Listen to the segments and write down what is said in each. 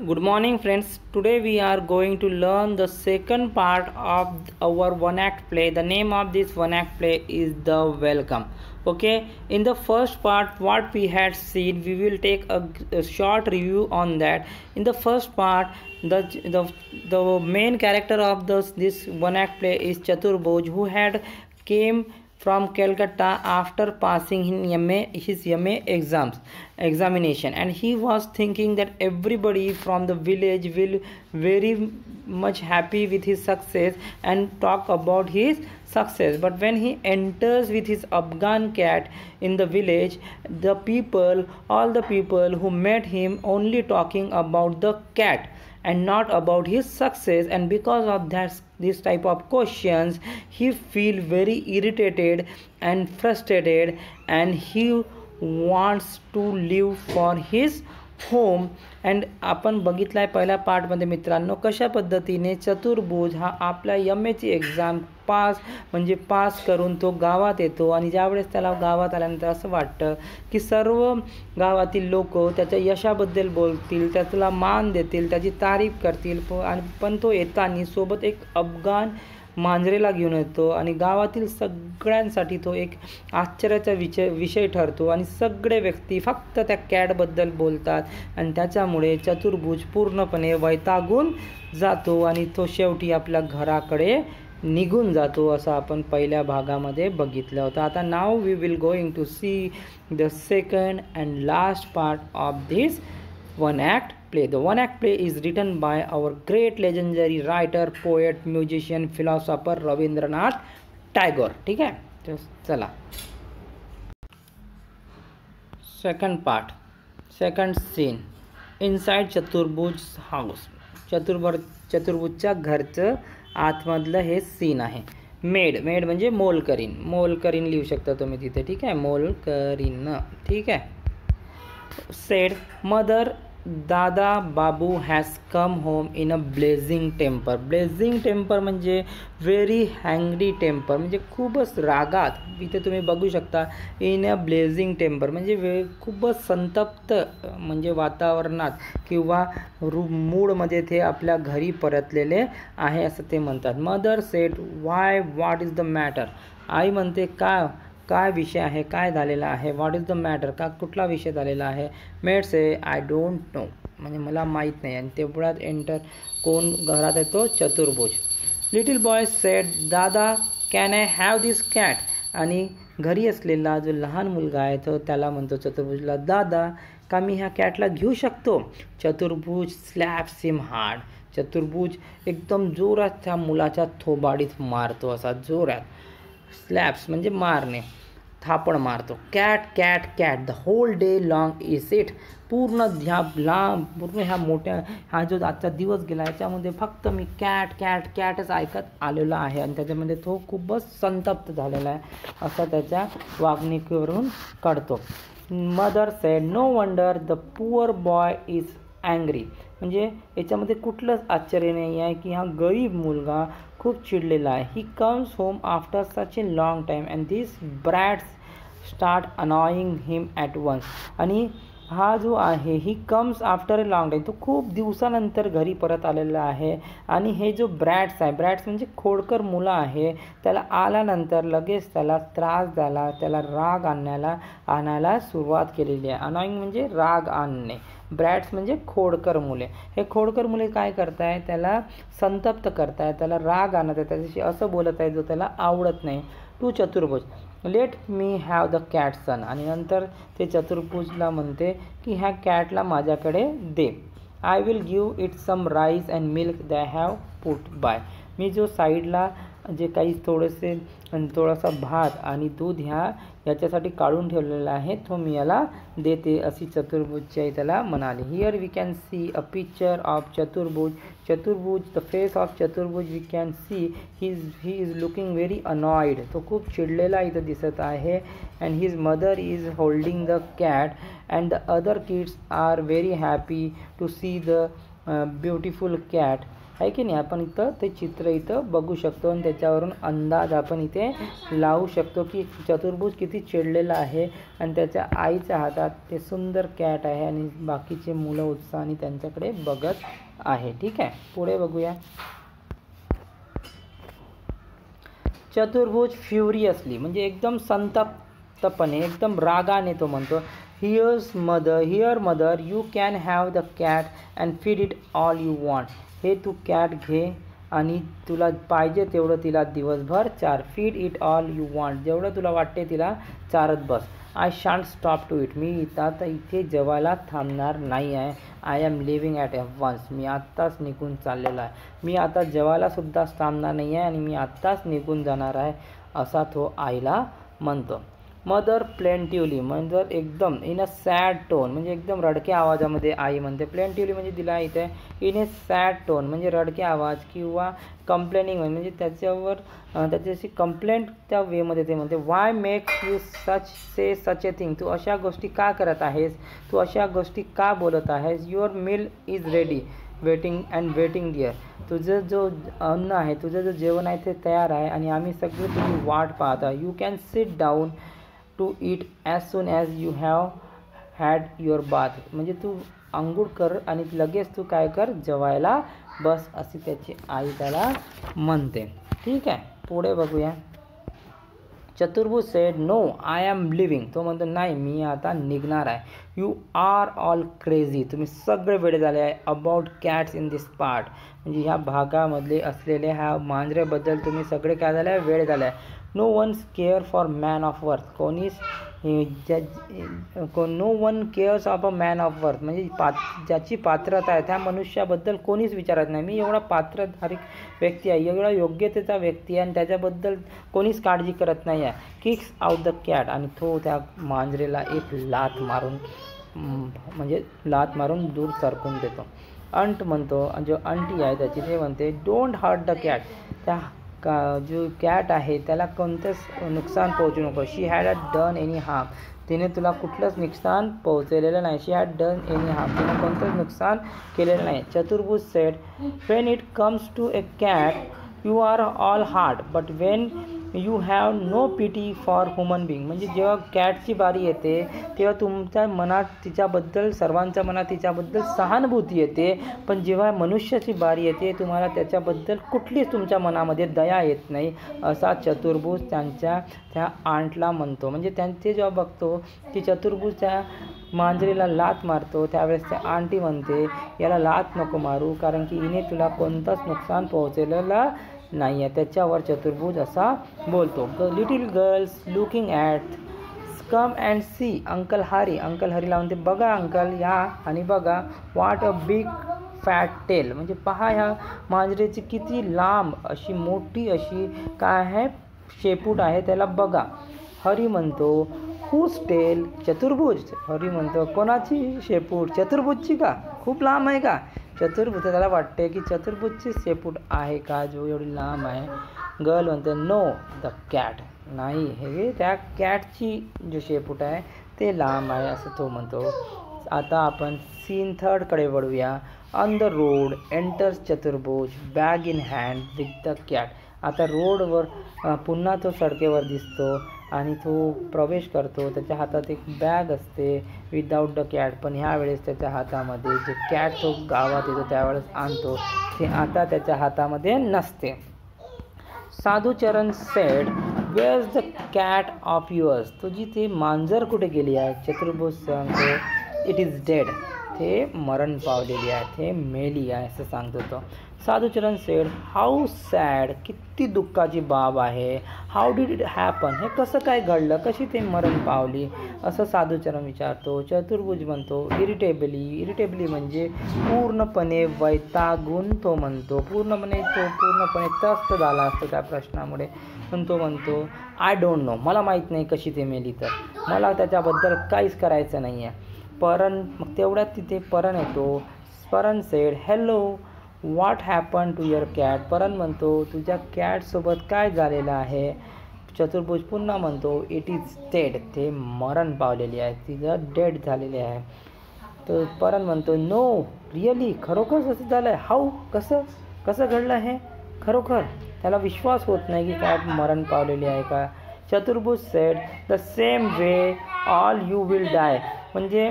Good morning, friends. Today we are going to learn the second part of our one act play. The name of this one act play is The Welcome. Okay, in the first part, what we had seen, we will take a short review on that. In the first part, the main character of this one act play is Chatur Bhoj, who had came from Calcutta after passing his MA examination, and he was thinking that everybody from the village will very much happy with his success and talk about his success. But when he enters with his Afghan cat in the village, all the people who met him only talking about the cat and not about his success, and because of that this type of questions he feel very irritated and frustrated, and he wants to live for his home. And आपण बघितलं आहे पहिल्या पार्टमध्ये मित्रांनो कशा पद्धतीने चतुर्भुज हा आपल्या एची एक्झाम पास करून तो गावात येतो, आणि ज्यावेळेस त्याला गावात आल्यानंतर असं वाटतं की सर्व गावातील लोक त्याच्या यशाबद्दल बोलतील, त्याला मान देतील, त्याची तारीफ करतील, पण तो येताना सोबत एक अफगाण मांजरेला घेऊन येतो, आणि गावातील सगळ्यांसाठी तो एक आश्चर्याचा विषय ठरतो, आणि सगळे व्यक्ती फक्त त्या कॅटबद्दल बोलतात, आणि त्याच्यामुळे चतुर्भुज पूर्णपणे वैतागून जातो आणि तो शेवटी आपल्या घराकडे निघून जातो, असं आपण पहिल्या भागामध्ये बघितलं होतं. आता now we will going to see the second and last part of this one act play. The one act play is written by our great legendary writer, poet, musician, philosopher Rabindranath Tagore. ठीक है, तो चला second part, second scene inside चतुर्भुज house. चतुर्भुजच्या घरचं आतमधलं हे scene आहे. Made म्हणजे मोलकरीण लिहू शकता तुम्ही तिथे. ठीक आहे, मोलकरीण. ठीक आहे. Said mother Dada Babu has come home in a blazing temper. Blazing temper म्हणजे व्हेरी हँग्री टेम्पर, म्हणजे खूपच रागात. इथे तुम्ही बघू शकता इन अ ब्लेझिंग टेम्पर म्हणजे खूपच संतप्त म्हणजे वातावरणात किंवा मूडमध्ये ते आपल्या घरी परतलेले आहे असं ते म्हणतात. Mother said what is the matter. आई म्हणते काय विषय आहे, काय झालेला आहे. व्हॉट इज द मॅटर, कुठला विषय झालेला आहे. Made say I don't know, म्हणजे मला माहीत नाही. आणि तेवढ्यात कोण घरात येतो, चतुर्भुज. लिटिल बॉय सेड दादा can I have this cat. आणि घरी असलेला जो लहान मुलगा आहे तो त्याला म्हणतो चतुर्भुजला, दादा का मी ह्या कॅटला घेऊ शकतो. चतुर्भुज स्लॅप्स हिम हार्ड. चतुर्भुज एकदम जोरात त्या मुलाच्या थोबाडीत मारतो, असा जोरात. स्लॅप्स म्हणजे मारणे, थापण मारतो. Cat the whole day long is it. पूर्ण हा जो आजचा दिवस गेला याच्यामध्ये फक्त मी कॅटच ऐकत आलेलो आहे, आणि त्याच्यामध्ये तो खूपच संतप्त झालेला आहे असा त्याच्या वागणुकीवरून कळतो. Mother said no wonder the poor boy is angry. म्हणजे याच्यामध्ये कुठलंच आश्चर्य नाही आहे की हा गरीब मुलगा खूप चिडलेला आहे. He comes home after such a long time and this brats start annoying him at once. आणि हा जो आहे he comes after a long time, तो खूप दिवसानंतर घरी परत आलेला आहे. आणि हे जो ब्रॅट्स म्हणजे खोडकर मुलं आहे, त्याला आल्यानंतर लगेच त्याला त्रास झाला, त्याला राग आणायला सुरुवात केलेली आहे. अनॉइंग म्हणजे राग आणणे. ब्रॅट्स म्हणजे खोडकर मुले. हे खोडकर मुले काय करताय, त्याला संतप्त करताय, त्याला राग आणत आहे, त्याच्याशी असं बोलत आहे जो त्याला आवडत नाही. To Chaturbhuj let me have the cat son. आणि नंतर ते चतुर्भुजला म्हणते की ह्या कॅटला माझ्याकडे दे. I will give it some rice and milk they have put by. मी जो साईडला जे काही थोडासा भात आणि दूध याच्यासाठी काढून ठेवलेला आहे तो मी याला देते, अशी चतुर्भुजच्या त्याला म्हणाली. Here we can see a picture of Chaturbhuj. The face of Chaturbhuj we can see he is looking very annoyed. तो खूप चिडलेला इथं दिसत आहे. And his mother is holding the cat and the other kids are very happy to see the beautiful cat. आहे की नाही. आपण इथं ते चित्र इथं बघू शकतो आणि त्याच्यावरून अंदाज आपण इथे लावू शकतो की चतुर्भुज किती चिडलेला आहे आणि त्याच्या आईच्या हातात ते सुंदर कॅट आहे आणि बाकीचे मुलं उत्साहाने त्यांच्याकडे बघत आहे. ठीक आहे, पुढे बघूया. चतुर्भुज फ्युरियसली म्हणजे एकदम संतप्तपणे, एकदम रागाने तो म्हणतो, here mother you can have the cat and feed it all you want. हे तू कॅट घे आणि तुला पाहिजे तेवढं तिला दिवसभर चार. Feed it all you want, जेवढं तुला वाटते तिला चारत बस. I shan't stop to eat, मी आता इथे जेवायला थांबणार नाही आहे. I am leaving at once, मी आत्ताच निघून चाललेला आहे. मी आता जेवायलासुद्धा थांबणार नाही आहे आणि मी आत्ताच निघून जाणार आहे, असा तो आईला म्हणतो. मदर प्लेंटिवली म्हणजे एकदम इन अ सॅड टोन, म्हणजे एकदम रडक्या आवाजामध्ये आई म्हणते. प्लेंटिवली म्हणजे दिला इथे इन ए सॅड टोन म्हणजे रडक्या आवाज किंवा कंप्लेनिंग म्हणजे त्याच्याशी कंप्लेंट त्या वेमध्ये ते म्हणते. Why make you such a thing, तू अशा गोष्टी का करत आहेस, तू अशा गोष्टी का बोलत आहेस. Your meal is ready waiting dear, तुझं जो अन्न आहे, तुझं जो जेवण आहे ते तयार आहे आणि आम्ही सगळे तुझी वाट पाहत आहे. You can sit down to eat as soon as you have had your bath, म्हणजे तू अंघोळ कर आणि लगेच तू काय कर, जेवायला बस, अशी त्याची आई त्याला म्हणते. ठीक आहे, पुढे बघूया. Chaturbhuj said no I am living, तो म्हणतो नाही मी आता निघणार आहे. यू आर ऑल क्रेझी, तुम्ही सगळे वेडे झाले आहे. About cats in this part, म्हणजे ह्या भागामधले असलेले ह्या मांजरेबद्दल तुम्ही सगळे काय झाले आहे, वेळ झाले आहे. No one care for man of worth, no one cares of a man of worth, म्हणजे ज्याची पात्रता आहे त्या मनुष्याबद्दल कोणीच विचारत नाही. मी एवढा पात्रधारक व्यक्ती आहे, एवढा योग्यतेचा व्यक्ती आहे आणि त्याच्याबद्दल कोणीच काळजी करत नाही आहे. किक्स आउट द कॅट, आणि तो त्या मांजरेला एक लाथ मारून दूर सरकून देतो. अंट म्हणतो, जो अंटी आहे त्याची, ते म्हणते डोंट हर्ट द कॅट, त्या जो कॅट आहे त्याला कोणतंच नुकसान पोहोचू नको. She had done any harm, तिने तुला कुठलंच नुकसान पोहोचलेलं नाही. She had done any harm, तिने कोणतंच नुकसान केलेलं नाही. Chaturbhuj said when it comes to a cat you are all heart but when you have no pity for human being, म्हणजे जेव्हा कॅटची बारी येते तेव्हा तुमच्या मनात तिच्याबद्दल, सर्वांच्या मनात तिच्याबद्दल सहानुभूती येते, पण जेव्हा मनुष्याची बारी येते तुम्हाला त्याच्याबद्दल कुठलीच तुमच्या मनामध्ये दया येत नाही, असा चतुर्भुज त्या आंटला म्हणतो. म्हणजे त्यांचे जेव्हा बघतो की चतुर्भुज त्या मांजरीला लाथ मारतो त्यावेळेस त्या आंटी म्हणते याला लाथ नको मारू, कारण की हिने तुला कोणतंच नुकसान पोहोचलेलं नाही आहे. त्याच्यावर चतुर्भुज असा बोलतो. The little girls looking at come and see uncle Hari, uncle हरीला म्हणते बघा अंकल या आणि बघा. What a big fat tail, म्हणजे पहा ह्या मांजरेची किती लांब अशी मोठी अशी काय आहे शेपूट आहे, त्याला बघा. हरी म्हणतो हुज टेल, चतुर्भुज. हरी म्हणतो कोणाची शेपूट, चतुर्भुजची का, खूप लांब आहे का. चतुर्भुज त्याला वाटते की चतुर्भुजची शेपूट आहे का जो एवढी लांब आहे. गर्ल म्हणते नो द कॅट, नाही हे त्या कॅटची जो शेपूट आहे ते लांब आहे, असं तो म्हणतो. आता आपण सीन 3 कडे वळूया. ऑन द रोड एंटर्स चतुर्भुज bag in hand with the cat. आता रोडवर पुन्हा तो सडकेवर दिसतो आणि तो प्रवेश करतो. त्याच्या हातात एक बॅग असते विदाऊट द कॅट, पण ह्यावेळेस त्याच्या हातामध्ये जे कॅट तो गावात येतो त्यावेळेस आणतो ते आता त्याच्या हातामध्ये नसते. Sadhucharan sed wears the cat of yours, तुझी ती मांजर कुठे गेली आहे. चतुर्भुज सांगतो इट इज डेड, ते मरण पावलेली आहे, ते मेली आहे असं सांगतो तो. साधुचरण सेड हाऊ सॅड, किती दुःखाची बाब आहे. हाऊ डिड इट हॅपन, हे कसं काय घडलं, कशी ते मरण पावली असं साधुचरण विचारतो. चतुर्भुज म्हणतो इरिटेबली म्हणजे पूर्णपणे वैतागून तो म्हणतो, पूर्णपणे त्रस्त झाला असतो त्या प्रश्नामुळे. पण तो म्हणतो आय डोंट नो, मला माहीत नाही कशी ते मेली, तर मला त्याच्याबद्दल काहीच करायचं नाही आहे. परण, मग तेवढ्यात तिथे परण येतो. Paran said hello what happen to your cat, Paran म्हणतो तुझ्या कॅटसोबत काय झालेलं आहे. चतुर्भुज पुन्हा म्हणतो इट इज डेड, ते मरण पावलेली आहे, तिचं डेड झालेले आहे. तर परण म्हणतो नो रिअली, खरोखर असं झालं आहे. हाऊ, कसं घडलं हे? खरोखर त्याला विश्वास होत नाही की कॅट मरण पावलेली आहे का. Chaturbhuj said the same way all you will die. म्हणजे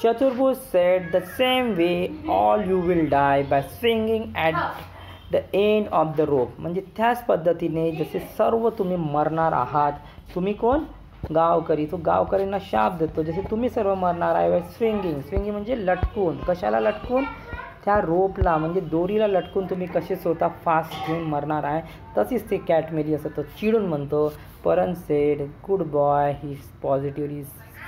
Chaturbhuj said the same way all you will die by swinging at the end of the rope. म्हणजे त्याच पद्धतीने जसे सर्व तुम्ही मरणार आहात. तुम्ही कोण? गावकरी. तो गावकरींना शाप देतो जसे तुम्ही सर्व मरणार आहे. स्विंगिंग म्हणजे लटकून. कशाला लटकून? त्या रोपला म्हणजे दोरीला लटकून तुम्ही कसे स्वतः फास्ट घेऊन मरणार आहे तशीच ते कॅट मेली असं तो चिडून म्हणतो. Paran said good boy he is positively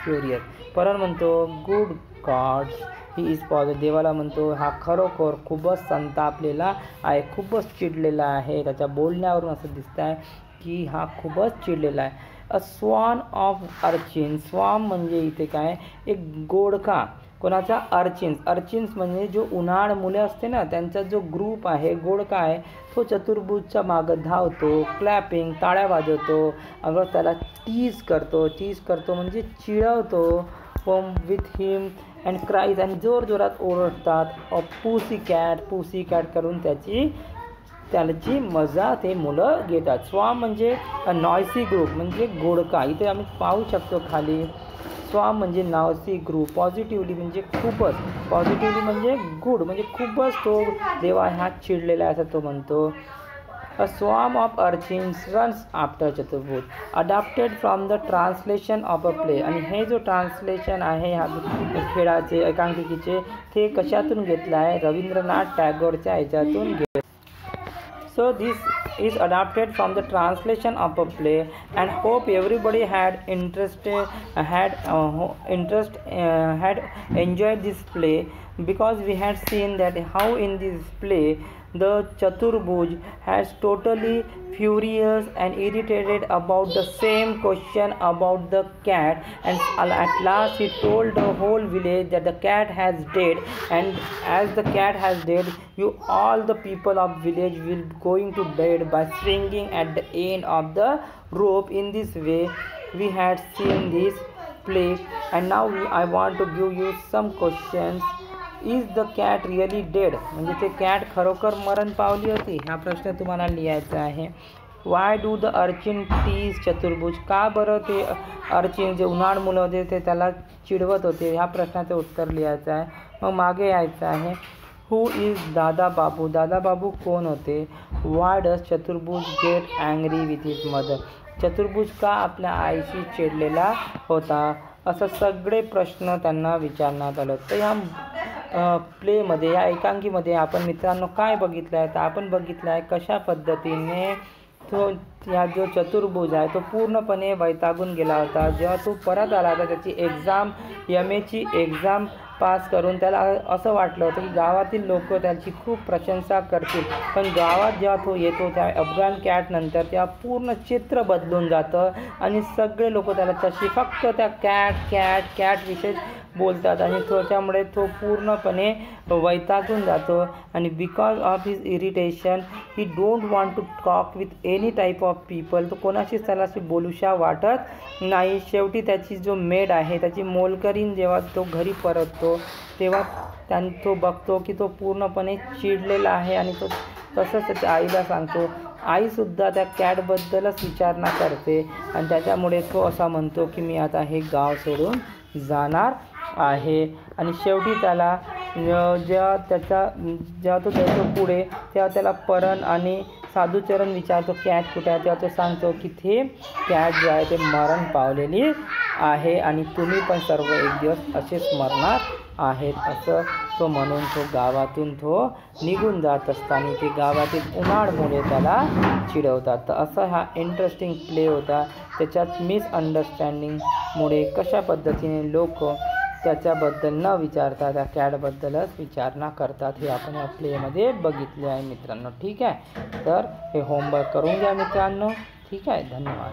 furious. Paran म्हणतो good gods he is positive. देवाला म्हणतो हा खरोखर खूपच संतापलेला आहे, खूपच चिडलेला आहे. त्याच्या बोलण्यावरून असं दिसतं आहे की हा खूपच चिडलेला आहे. अ स्वान ऑफ अर्चिन. स्वाम म्हणजे इथे काय? एक गोडका. कोणाचा? अर्चिन्स म्हणजे जो उन्हाळ मुले असते ना त्यांचा जो ग्रुप आहे, गोडका आहे, तो चतुर्भुजच्या मागं धावतो, क्लॅपिंग टाळ्या वाजवतो, अगं त्याला टीज करतो म्हणजे चिडवतो. विथ हिम अँड क्राईज आणि जोरजोरात ओरडतात. अ पुसी कॅट करून त्याची मजा ते मुलं घेतात. स्वाम म्हणजे नॉयसी ग्रुप म्हणजे गोडका. इथे आम्ही पाहू शकतो खाली स्वाम म्हणजे नॉयसी ग्रुप. पॉझिटिव्हली म्हणजे खूपच. पॉझिटिव्हली म्हणजे गुड म्हणजे खूपच तो देवा हा चिडलेला आहे असं तो म्हणतो. अ स्वाम ऑफ अर्चिन्स रन्स आफ्टर चतुर्भुज. Adapted from the translation of a play. आणि हे जो ट्रान्सलेशन आहे ह्या खेळाचे एकांकिकेचे ते कशातून घेतलं आहे? रवींद्रनाथ टागोरच्या ह्याच्यातून घेतलं. So this is adapted from the translation of a play, and hope everybody had enjoyed this play, because we had seen that how in this play the Chaturbhuj has totally furious and irritated about the same question about the cat, and at last he told the whole village that the cat has died, and as the cat has died, you all the people of village will going to dead by swinging at the end of the rope. In this way we had seen this play, and now I want to give you some questions. Is the cat really dead. म्हणजे ते cat खरोखर मरण पावली होती? हा प्रश्न तुम्हाला लिहायचा आहे. Why do the urchin tease Chaturbhuj. का बरं ते अर्चिन जे उन्हाळ मुलं होते ते त्याला चिडवत होते? ह्या प्रश्नाचं उत्तर लिहायचं आहे. मग मागे यायचं आहे. हू इज दादा बाबू. दादा बाबू कोण होते? वाय डज चतुर्भुज get angry with his mother. चतुर्भुज का आपल्या आईशी चिडलेला होता? असं सगळे प्रश्न त्यांना विचारण्यात आलं. तर ह्या प्लेमध्ये या एकांकीमध्ये आपण मित्रांनो काय बघितलं आहे? तर आपण बघितलं आहे कशा पद्धतीने तो या जो चतुर्भुज आहे तो पूर्णपणे वैतागून गेला होता. जेव्हा तो परत आला होता त्याची एक्झाम MAची एक्झाम पास करून त्याला असं वाटलं होतं की गावातील लोक त्याची खूप प्रशंसा करतील. पण गावात जेव्हा तो येतो त्या अफगाण कॅटनंतर तेव्हा पूर्ण चित्र बदलून जातं आणि सगळे लोक त्याला तशी फक्त त्या कॅट विषयी बोलतात आणि त्याच्यामुळे तो पूर्णपणे वैतागून जातो. आणि because of his irritation he don't want to talk with any type of people. तो कोणाशीच त्याला अशी बोलूशा वाटत नाही. शेवटी त्याची जो मेड आहे त्याची मोलकरीण जेव्हा तो घरी परततो तेव्हा तो बघतो की तो पूर्णपणे चिडलेला आहे आणि तो तसंच त्याच्या आईला सांगतो. आईसुद्धा त्या कॅटबद्दलच विचारणा करते आणि त्याच्यामुळे तो असा म्हणतो की मी आता हे गाव सोडून जाणार आहे. आणि शेवटी त्याला जेव्हा तो जातो पुढे तेव्हा त्याला परण आणि साधुचरण विचारतो कॅट कुठे आहे. तेव्हा तो सांगतो की ते कॅट जो आहे ते मरण पावलेली आहे आणि तुम्ही पण सर्व एक दिवस असेच मरणार आहेत असं तो म्हणून तो गावातून तो निघून जात असताना ते गावातील उन्हाळ मुले त्याला चिडवतात. तर असा हा इंटरेस्टिंग प्ले होता. त्याच्यात मिसअंडरस्टँडिंगमुळे कशा पद्धतीने लोक त्याच्याबद्दल न विचारता त्या कॅटबद्दलच विचारणा करतात हे आपण या प्लेमध्ये बघितले आहे मित्रांनो. ठीक आहे, तर हे होमवर्क करून घ्या मित्रांनो. ठीक आहे, धन्यवाद.